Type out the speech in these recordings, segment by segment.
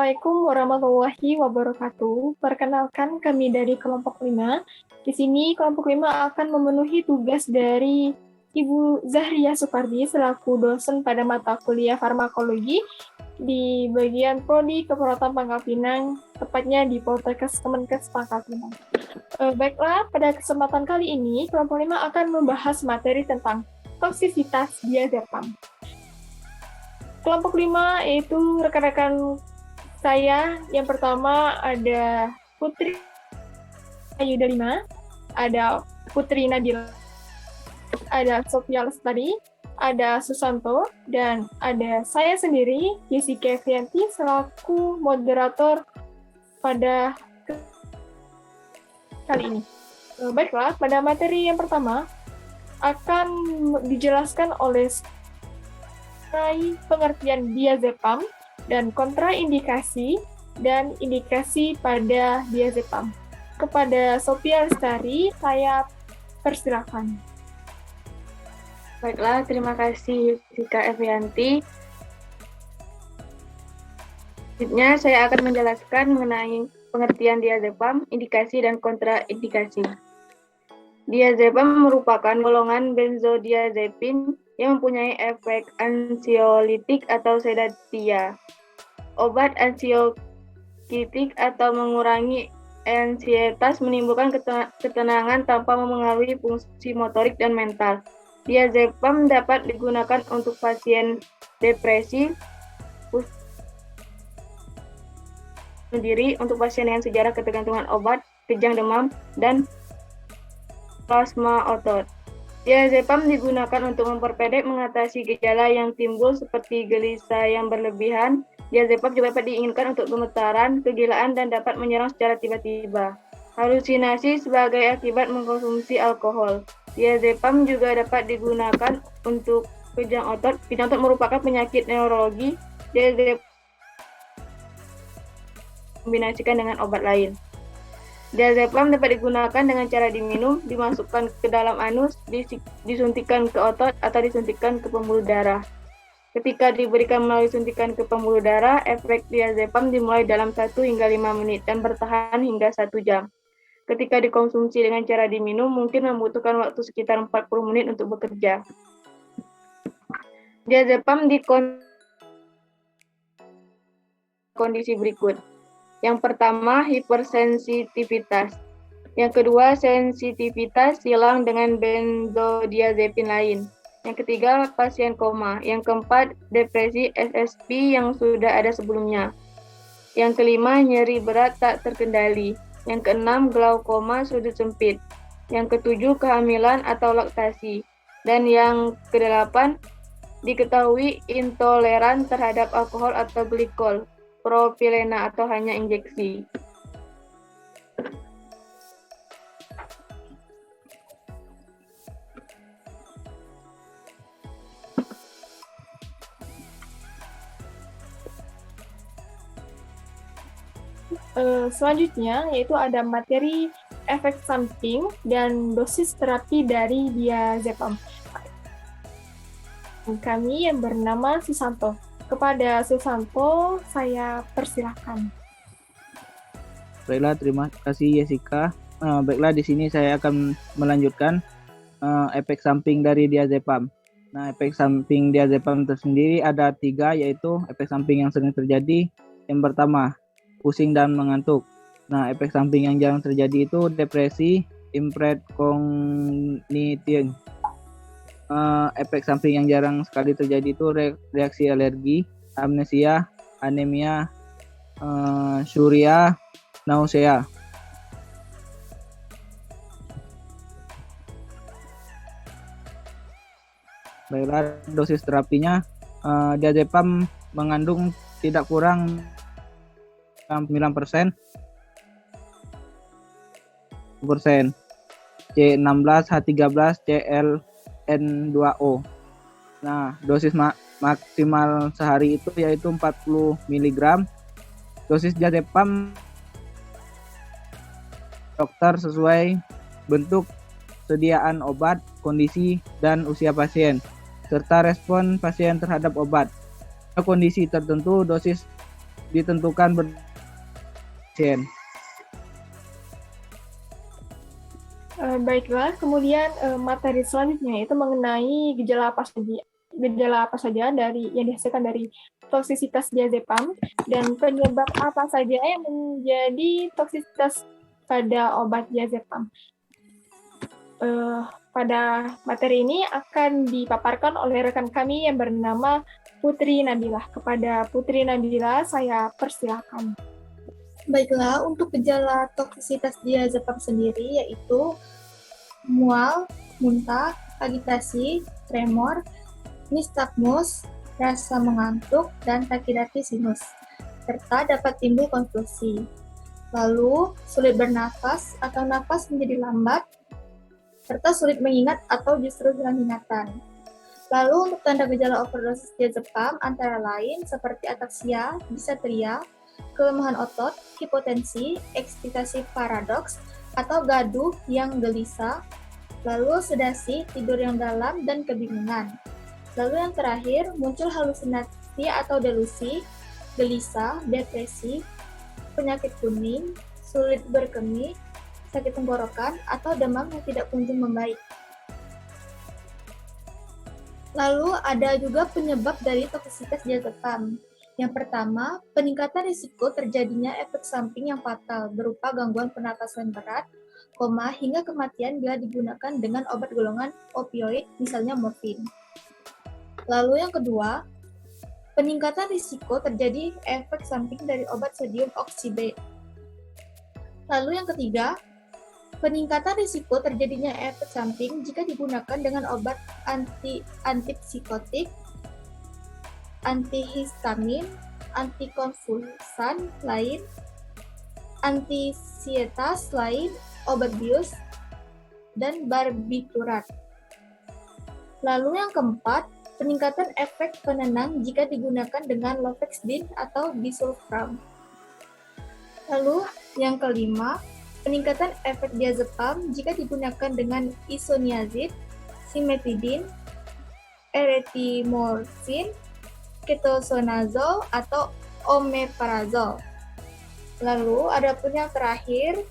Assalamualaikum warahmatullahi wabarakatuh. Perkenalkan kami dari kelompok 5. Di sini kelompok 5 akan memenuhi tugas dari Ibu Zahria Supardi selaku dosen pada mata kuliah farmakologi di bagian Prodi Keperawatan Pangkal Pinang, tepatnya di Poltekkes Kemenkes Pangkal Pinang. Baiklah, pada kesempatan kali ini kelompok 5 akan membahas materi tentang toksisitas diazepam. Kelompok 5 yaitu rekan-rekan saya. Yang pertama ada Putri Ayu Delima, ada Putri Nabila, ada Sofia Lestari, ada Susanto, dan ada saya sendiri, Jessica Fianti, selaku moderator pada kali ini. Baiklah, pada materi yang pertama akan dijelaskan oleh pengertian diazepam dan kontraindikasi dan indikasi pada diazepam. Kepada Sofia Lestari, saya persilakan. Baiklah, terima kasih Jessica Evianti. Selanjutnya saya akan menjelaskan mengenai pengertian diazepam, indikasi dan kontraindikasi. Diazepam merupakan golongan benzodiazepin yang mempunyai efek ansiolitik atau sedatia, obat ansiolitik atau mengurangi ansietas, menimbulkan ketenangan tanpa memengaruhi fungsi motorik dan mental. Diazepam dapat digunakan untuk pasien depresi, sendiri untuk pasien dengan sejarah ketergantungan obat, kejang demam, dan plasma otot. Diazepam digunakan untuk memperpendek mengatasi gejala yang timbul seperti gelisah yang berlebihan. Diazepam juga dapat diinginkan untuk gemetaran, kegilaan, dan dapat menyerang secara tiba-tiba. Halusinasi sebagai akibat mengkonsumsi alkohol. Diazepam juga dapat digunakan untuk kejang otot. Kejang otot merupakan penyakit neurologi. Diazepam dikombinasikan dengan obat lain. Diazepam dapat digunakan dengan cara diminum, dimasukkan ke dalam anus, disuntikkan ke otot, atau disuntikkan ke pembuluh darah. Ketika diberikan melalui suntikan ke pembuluh darah, efek diazepam dimulai dalam 1 hingga 5 menit dan bertahan hingga 1 jam. Ketika dikonsumsi dengan cara diminum, mungkin membutuhkan waktu sekitar 40 menit untuk bekerja. Diazepam di kondisi berikut. Yang pertama, hipersensitivitas. Yang kedua, sensitivitas hilang dengan benzodiazepin lain. Yang ketiga, pasien koma. Yang keempat, depresi SSP yang sudah ada sebelumnya. Yang kelima, nyeri berat tak terkendali. Yang keenam, glaukoma sudut sempit. Yang ketujuh, kehamilan atau laktasi. Dan yang kedelapan, diketahui intoleran terhadap alkohol atau glikol, propilena atau hanya injeksi. Selanjutnya yaitu ada materi efek samping dan dosis terapi dari diazepam. Kami yang bernama Susanto. Kepada Susanto, saya persilahkan. Baiklah, terima kasih Jessica. Baiklah, di sini saya akan melanjutkan efek samping dari diazepam. Nah, efek samping diazepam tersendiri ada 3, yaitu efek samping yang sering terjadi. Yang pertama, pusing dan mengantuk. Nah, efek samping yang jarang terjadi itu depresi, impaired cognition. Efek samping yang jarang sekali terjadi itu reaksi alergi, amnesia, anemia, syuria, nausea. Baiklah, dosis terapinya, diazepam mengandung tidak kurang 9% C16H13 ClN2O. Nah, dosis maksimal sehari itu yaitu 40 mg. Dosis diazepam dokter sesuai bentuk sediaan obat, kondisi, dan usia pasien, serta respon pasien terhadap obat. Pada kondisi tertentu, dosis ditentukan pasien. Baiklah, kemudian materi selanjutnya itu mengenai gejala apa saja yang dihasilkan dari toksisitas diazepam dan penyebab apa saja yang menjadi toksisitas pada obat diazepam. Pada materi ini akan dipaparkan oleh rekan kami yang bernama Putri Nabilah. Kepada Putri Nabilah, saya persilakan. Baiklah, untuk gejala toksisitas diazepam sendiri yaitu mual, muntah, agitasi, tremor, nistagmus, rasa mengantuk, dan takikardi sinus, serta dapat timbul konvulsi. Lalu, sulit bernafas atau nafas menjadi lambat, serta sulit mengingat atau justru hilang ingatan. Lalu, untuk tanda gejala overdosis diazepam antara lain seperti ataksia, disatria, kelemahan otot, hipotensi, ekspektasi paradoks, atau gaduh yang gelisah, lalu sedasi, tidur yang dalam, dan kebingungan. Lalu yang terakhir, muncul halusinasi atau delusi, gelisah, depresi, penyakit kuning, sulit berkemih, sakit tenggorokan, atau demam yang tidak kunjung membaik. Lalu ada juga penyebab dari toksisitas diazepam. Yang pertama, peningkatan risiko terjadinya efek samping yang fatal berupa gangguan pernapasan berat, hingga kematian bila digunakan dengan obat golongan opioid, misalnya morfin. Lalu yang kedua, peningkatan risiko terjadi efek samping dari obat sodium oksybate. Lalu yang ketiga, peningkatan risiko terjadinya efek samping jika digunakan dengan obat antipsikotik, antihistamin, antikonvulsan lain, antisietas lain, obat bius, dan barbiturat. Lalu yang keempat, peningkatan efek penenang jika digunakan dengan Lofexidine atau disulfiram. Lalu yang kelima, peningkatan efek diazepam jika digunakan dengan isoniazid, simetidine, erethromycin, ketoconazole, atau omeprazole. Lalu, ada pun yang terakhir,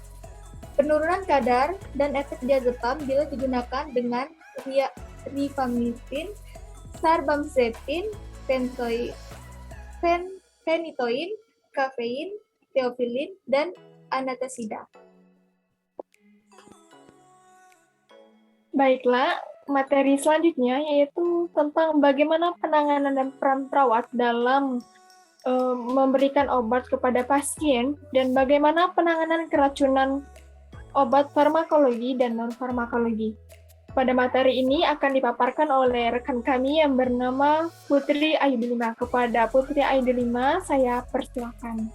penurunan kadar dan efek diazepam bila digunakan dengan rifamycin, sarbamazepin, phenytoin, kafein, theophylline, dan anatasida. Baiklah, materi selanjutnya yaitu tentang bagaimana penanganan dan peran perawat dalam memberikan obat kepada pasien dan bagaimana penanganan keracunan obat farmakologi dan non-farmakologi. Pada materi ini akan dipaparkan oleh rekan kami yang bernama Putri Ayu5. Kepada Putri Ayu5, saya persilakan.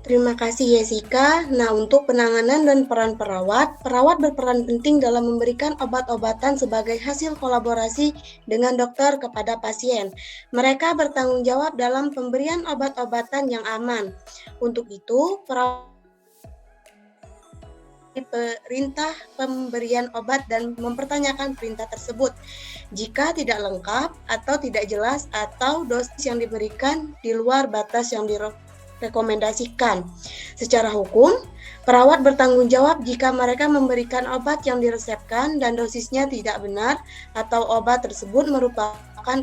Terima kasih Jessica. Nah, untuk penanganan dan peran perawat berperan penting dalam memberikan obat-obatan sebagai hasil kolaborasi dengan dokter kepada pasien. Mereka bertanggung jawab dalam pemberian obat-obatan yang aman. Untuk itu, perawat perintah pemberian obat dan mempertanyakan perintah tersebut jika tidak lengkap atau tidak jelas atau dosis yang diberikan di luar batas yang direkomendasikan. Secara hukum, perawat bertanggung jawab jika mereka memberikan obat yang diresepkan dan dosisnya tidak benar atau obat tersebut merupakan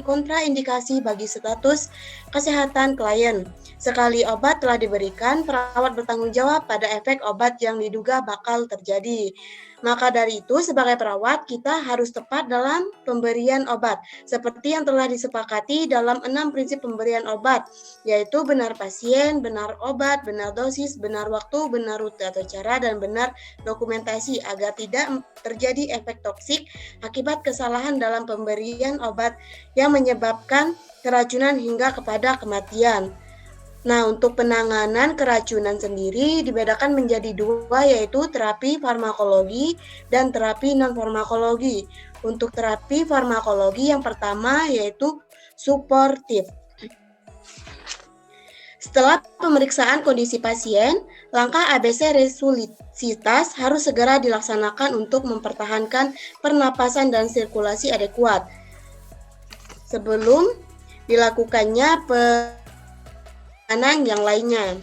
kontraindikasi bagi status kesehatan klien. Sekali obat telah diberikan, perawat bertanggung jawab pada efek obat yang diduga bakal terjadi. Maka dari itu, sebagai perawat, kita harus tepat dalam pemberian obat, seperti yang telah disepakati dalam 6 prinsip pemberian obat, yaitu benar pasien, benar obat, benar dosis, benar waktu, benar rute atau cara, dan benar dokumentasi, agar tidak terjadi efek toksik akibat kesalahan dalam pemberian obat yang menyebabkan keracunan hingga kepada kematian. Nah, untuk penanganan keracunan sendiri dibedakan menjadi 2, yaitu terapi farmakologi dan terapi non-farmakologi. Untuk terapi farmakologi yang pertama yaitu suportif. Setelah pemeriksaan kondisi pasien, langkah ABC resolusitas harus segera dilaksanakan untuk mempertahankan pernapasan dan sirkulasi adekuat. Sebelum dilakukannya penanganan yang lainnya.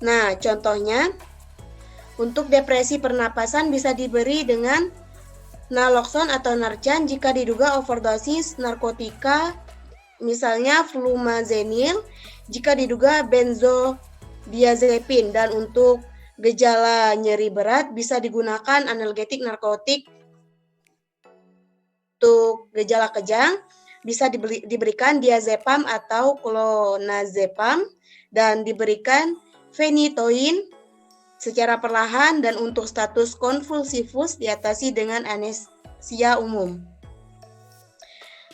Nah, contohnya untuk depresi pernapasan bisa diberi dengan naloxone atau Narcan jika diduga overdosis narkotika, misalnya flumazenil, jika diduga benzodiazepin, dan untuk gejala nyeri berat bisa digunakan analgetik narkotik. Untuk gejala kejang bisa diberikan diazepam atau clonazepam dan diberikan phenytoin secara perlahan, dan untuk status konvulsivus diatasi dengan anestesia umum.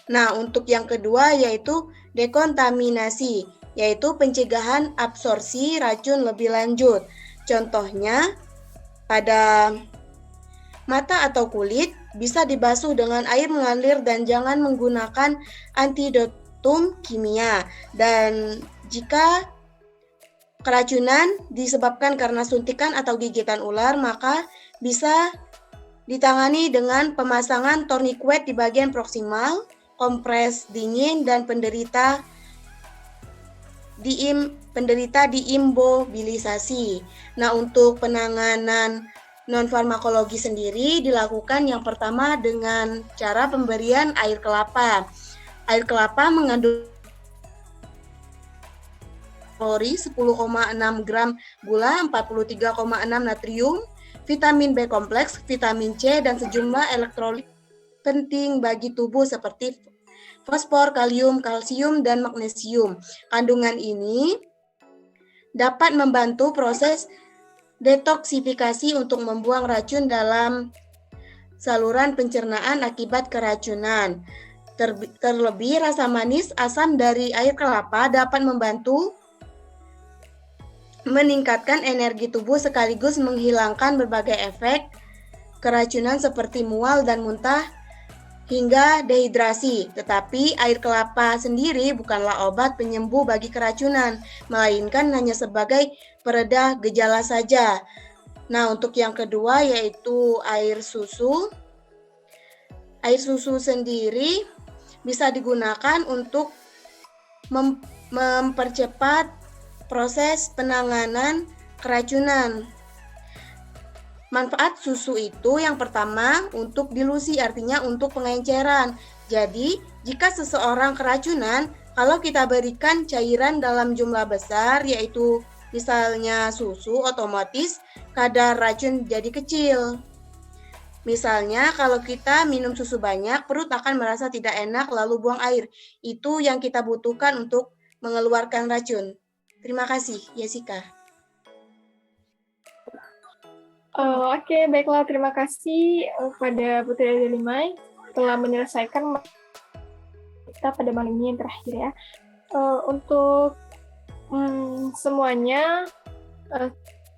Nah, untuk yang kedua yaitu dekontaminasi, yaitu pencegahan absorpsi racun lebih lanjut. Contohnya pada mata atau kulit bisa dibasuh dengan air mengalir dan jangan menggunakan antidotum kimia. Dan jika keracunan disebabkan karena suntikan atau gigitan ular, maka bisa ditangani dengan pemasangan tourniquet di bagian proksimal, kompres dingin, dan penderita diimmobilisasi. Nah, untuk penanganan non-farmakologi sendiri dilakukan yang pertama dengan cara pemberian air kelapa. Air kelapa mengandung kalori 10,6 gram gula, 43,6 natrium, vitamin B kompleks, vitamin C, dan sejumlah elektrolit penting bagi tubuh seperti fosfor, kalium, kalsium, dan magnesium. Kandungan ini dapat membantu proses detoksifikasi untuk membuang racun dalam saluran pencernaan akibat keracunan. Terlebih rasa manis asam dari air kelapa dapat membantu meningkatkan energi tubuh sekaligus menghilangkan berbagai efek keracunan seperti mual dan muntah hingga dehidrasi. Tetapi air kelapa sendiri bukanlah obat penyembuh bagi keracunan, melainkan hanya sebagai pereda gejala saja. Nah, untuk yang kedua yaitu air susu. Air susu sendiri bisa digunakan untuk mempercepat proses penanganan keracunan. Manfaat susu itu yang pertama untuk dilusi, artinya untuk pengenceran. Jadi, jika seseorang keracunan, kalau kita berikan cairan dalam jumlah besar, yaitu misalnya susu, otomatis kadar racun jadi kecil. Misalnya, kalau kita minum susu banyak, perut akan merasa tidak enak lalu buang air. Itu yang kita butuhkan untuk mengeluarkan racun. Terima kasih, Jessica. Oke, baiklah. Terima kasih kepada Putri Adelimai telah menyelesaikan kita pada malam ini yang terakhir ya. Untuk semuanya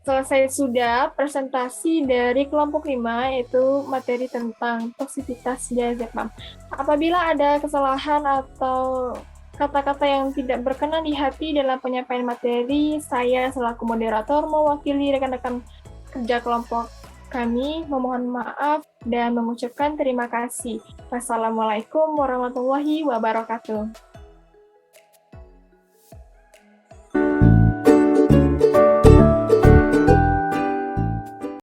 selesai sudah presentasi dari kelompok 5, yaitu materi tentang toksisitas diazepam. Apabila ada kesalahan atau kata-kata yang tidak berkenan di hati dalam penyampaian materi, saya selaku moderator mewakili rekan-rekan kerja kelompok kami memohon maaf dan mengucapkan terima kasih. Wassalamualaikum warahmatullahi wabarakatuh.